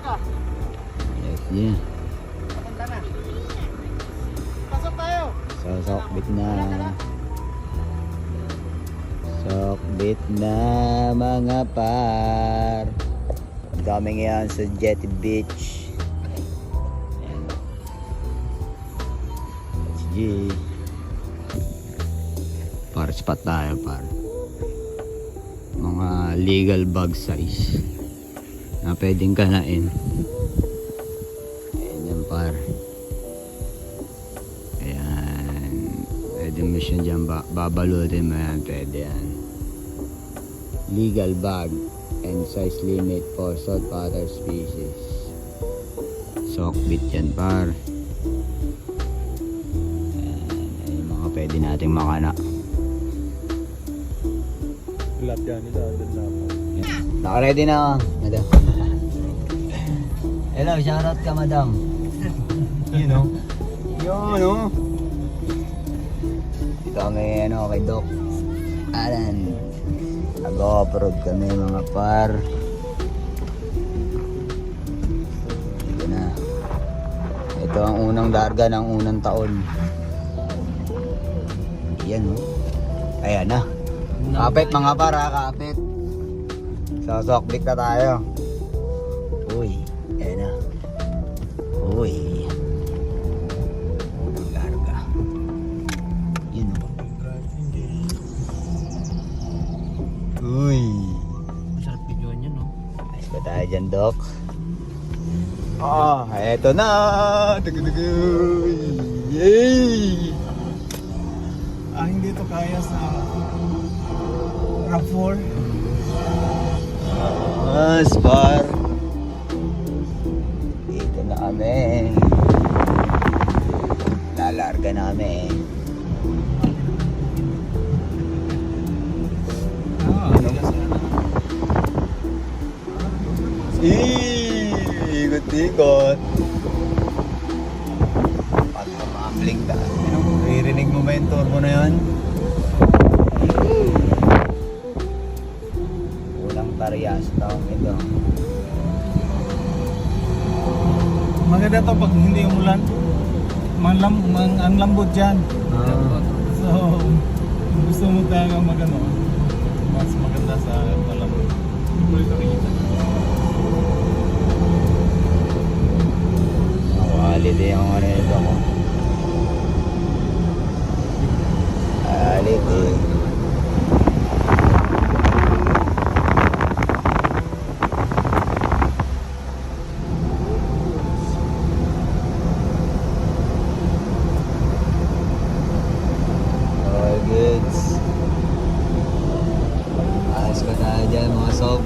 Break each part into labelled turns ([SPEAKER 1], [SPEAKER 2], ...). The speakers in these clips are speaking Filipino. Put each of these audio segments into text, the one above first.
[SPEAKER 1] ka.
[SPEAKER 2] Yes, yeah.
[SPEAKER 1] Papunta na. Pasok tayo.
[SPEAKER 2] So, sokbit na. Sokbit na mga par. Ang dami ngayon sa Jetty Beach. Ayan. Let's G. Par spot tayo par. Mga legal bag size na pwedeng kanain. Ayan yan par. Ayan. Pwede mo siya dyan babalutin mo yan. Pwede yan. Legal bag and size limit for saltwater species. Sokbit yan par. Ayan. Ayan mga pwede nating makana.
[SPEAKER 1] Lahat yan, ito.
[SPEAKER 2] Naka-ready na ako, madam. Hello, shoutout ka, madam. You know? Yun, no? Dito kami, kay Doc Alan. Nag-off-road kami, mga par. Dito na. Ito ang unang darga ng unang taon. Yan, no? Ayan na. Kapit mga para, kapit. Sosokbik na tayo. Uy, ayan na. Uy. Ang larga. Yun. Uy.
[SPEAKER 1] Masarap video niya, no?
[SPEAKER 2] Ayos ba tayo dyan, Doc? Ah, eto na. Tugudugoy. Yay!
[SPEAKER 1] Hindi to kaya sa RAV4.
[SPEAKER 2] Spar. Dito na kami. Lalarga na kami. Ikot-ikot. Pag mamambling ka, ririnig mo ba yung turbo na yun? Unang Tarias taong ito.
[SPEAKER 1] Maganda to pag hindi umulan. Ang lambot dyan. So, kung gusto mo talaga magano, mas maganda sa malambot.
[SPEAKER 2] Quality yung ano ito ko. Quality. All goods. Ayos pa tayo dyan mga sob.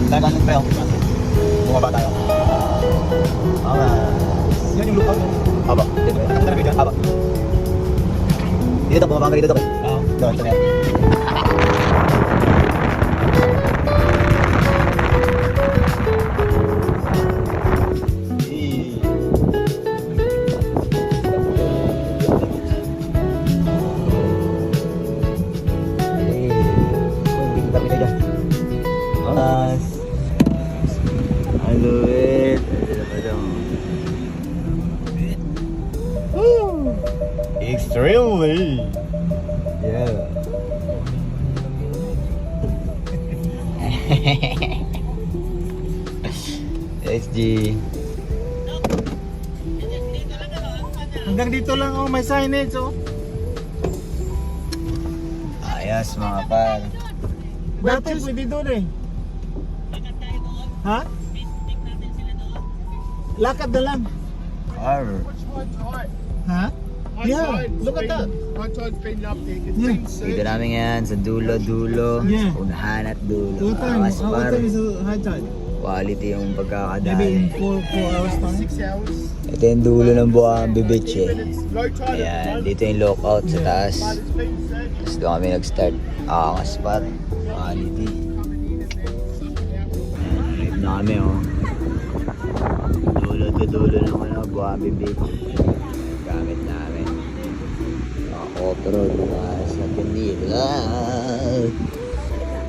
[SPEAKER 2] Tatanong pa yun. Bumaba tayo.
[SPEAKER 1] Yan yung lookout.
[SPEAKER 2] Aba. Dito ba? Ano na Aba. Dito, bumaba ka dito.
[SPEAKER 1] Oo.
[SPEAKER 2] Doon, ito na yan.
[SPEAKER 1] Extremely.
[SPEAKER 2] Yeah. XG.
[SPEAKER 1] Hanggang dito lang oh, may signage oh.
[SPEAKER 2] Ayos mga par.
[SPEAKER 1] Dati pwede doon eh. Ha? Lakad na lang.
[SPEAKER 2] Par.
[SPEAKER 1] Ha? Yeah, look at that. Yeah.
[SPEAKER 2] Dito namin yan sa dulo-dulo.
[SPEAKER 1] Yeah.
[SPEAKER 2] Unahan at dulo.
[SPEAKER 1] What time?
[SPEAKER 2] Awas
[SPEAKER 1] What
[SPEAKER 2] par.
[SPEAKER 1] time is the high tide?
[SPEAKER 2] Quality yung
[SPEAKER 1] Maybe in
[SPEAKER 2] pagkakadali.
[SPEAKER 1] 4 hours time.
[SPEAKER 2] Ito yung dulo ng Buambi Beach eh. Ayan, dito yung lookout sa taas. Tapos doon kami nag-start. Angas par. Quality. Ayan, na kami oh. Dulo to dulo ng ano, Buambi Beach. Gamit namin. Off-road sa Canila.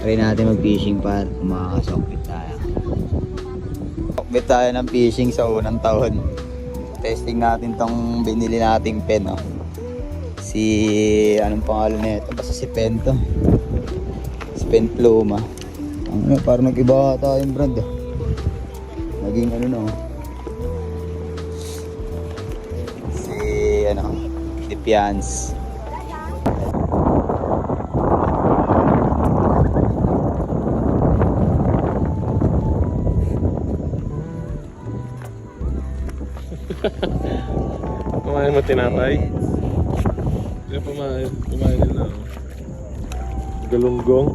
[SPEAKER 2] Try natin mag-fishing par. Makakasokpit tayo. Sokpit tayo ng fishing sa unang taon. Testing natin tong binili nating pen oh. Si anong pangalan nito? Basta si Pen to. Si Pen Pluma. Ano, parang nag-iba ata yung brand oh. Naging ano no. Si ano, Defiance.
[SPEAKER 3] Kumain mo tinapay? Hindi kumain nila. Galunggong.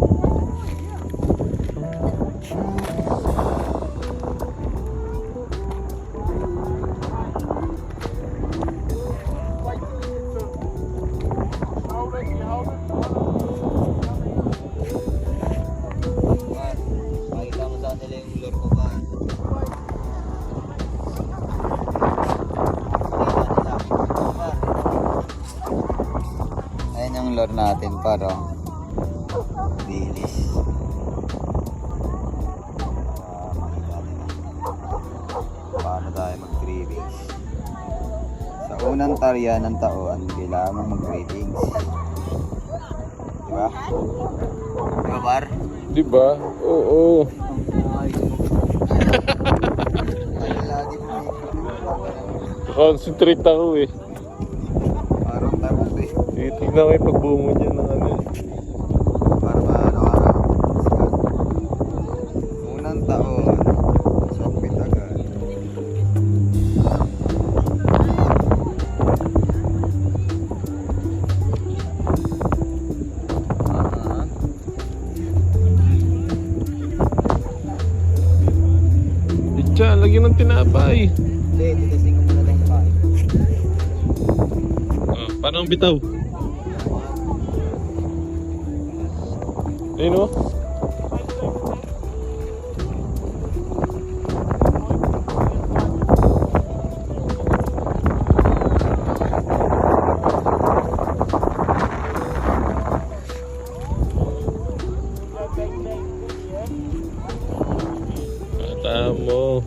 [SPEAKER 2] Makita mo sa nila yung lure ko pa. Ayan yung lure natin para bilis. Makita nila paano tayo mag-trippings. Sa unang tarya ng taon, kailangan mong mag-trippings. Diba? Diba par?
[SPEAKER 3] Di ba? Oo.
[SPEAKER 2] Lagi mo
[SPEAKER 3] Concentrate ako eh.
[SPEAKER 2] parang tapos eh.
[SPEAKER 3] Tignan ko yung pagbungo niya ng ano eh.
[SPEAKER 2] Para maano ka na. Unang taon, sokpit agad.
[SPEAKER 3] Itcha, lagyan ng tinapay.
[SPEAKER 2] Hindi, titesting ko muna tayong kain.
[SPEAKER 3] Paano ang bitaw? Ayun o. Tamo.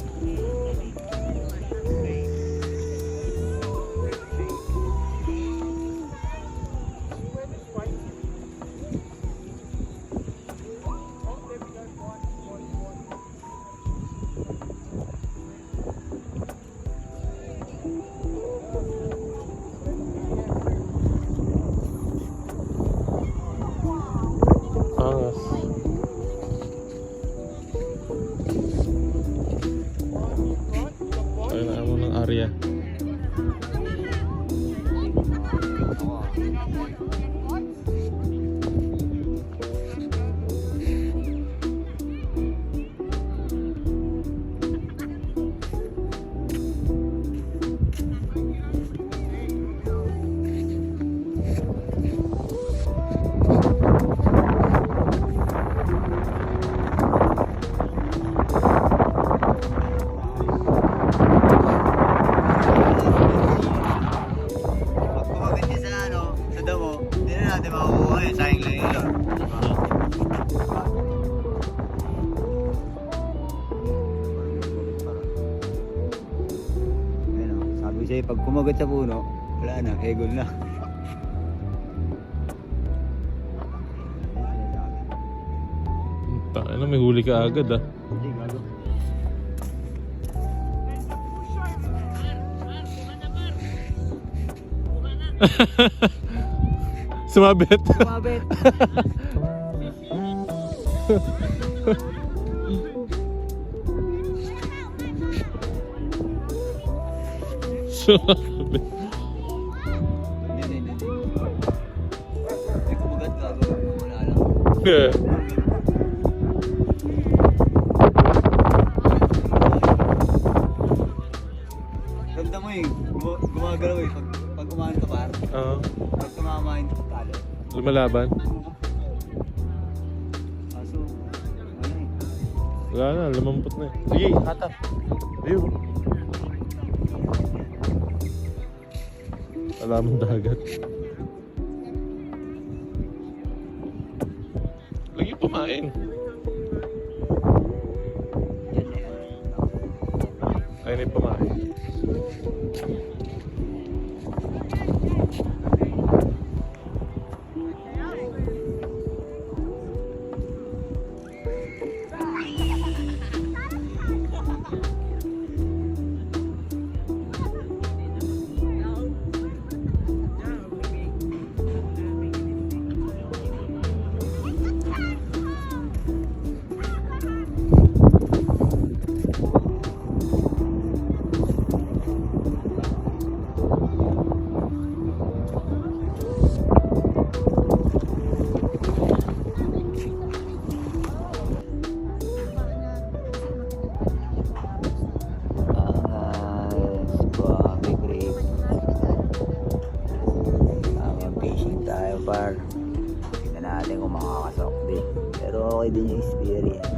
[SPEAKER 3] Angas.
[SPEAKER 2] Sabi sa'yo, pag kumagat sa puno, wala na, hegol na.
[SPEAKER 3] Tangina, may huli ka agad ah.
[SPEAKER 2] Hindi, gago.
[SPEAKER 3] Sumabit.
[SPEAKER 2] Kumabit.
[SPEAKER 3] Sumabit.
[SPEAKER 2] Hindi. May kumagat, gago. Wala lang.
[SPEAKER 3] Yeah.
[SPEAKER 2] Ramdam mo eh, gumagalaw eh. Pag umano to par,
[SPEAKER 3] Oo.
[SPEAKER 2] pag tumama yung talo.
[SPEAKER 3] Lumalaban.
[SPEAKER 2] Kaso, ano eh.
[SPEAKER 3] Wala na, lumampot na eh. Sige, hatap. Ayun. Wala mong dagat. Lagi pumain. Ayun ay pumain.
[SPEAKER 2] Par, tingnan natin kung makakasok din, pero okay din yung experience.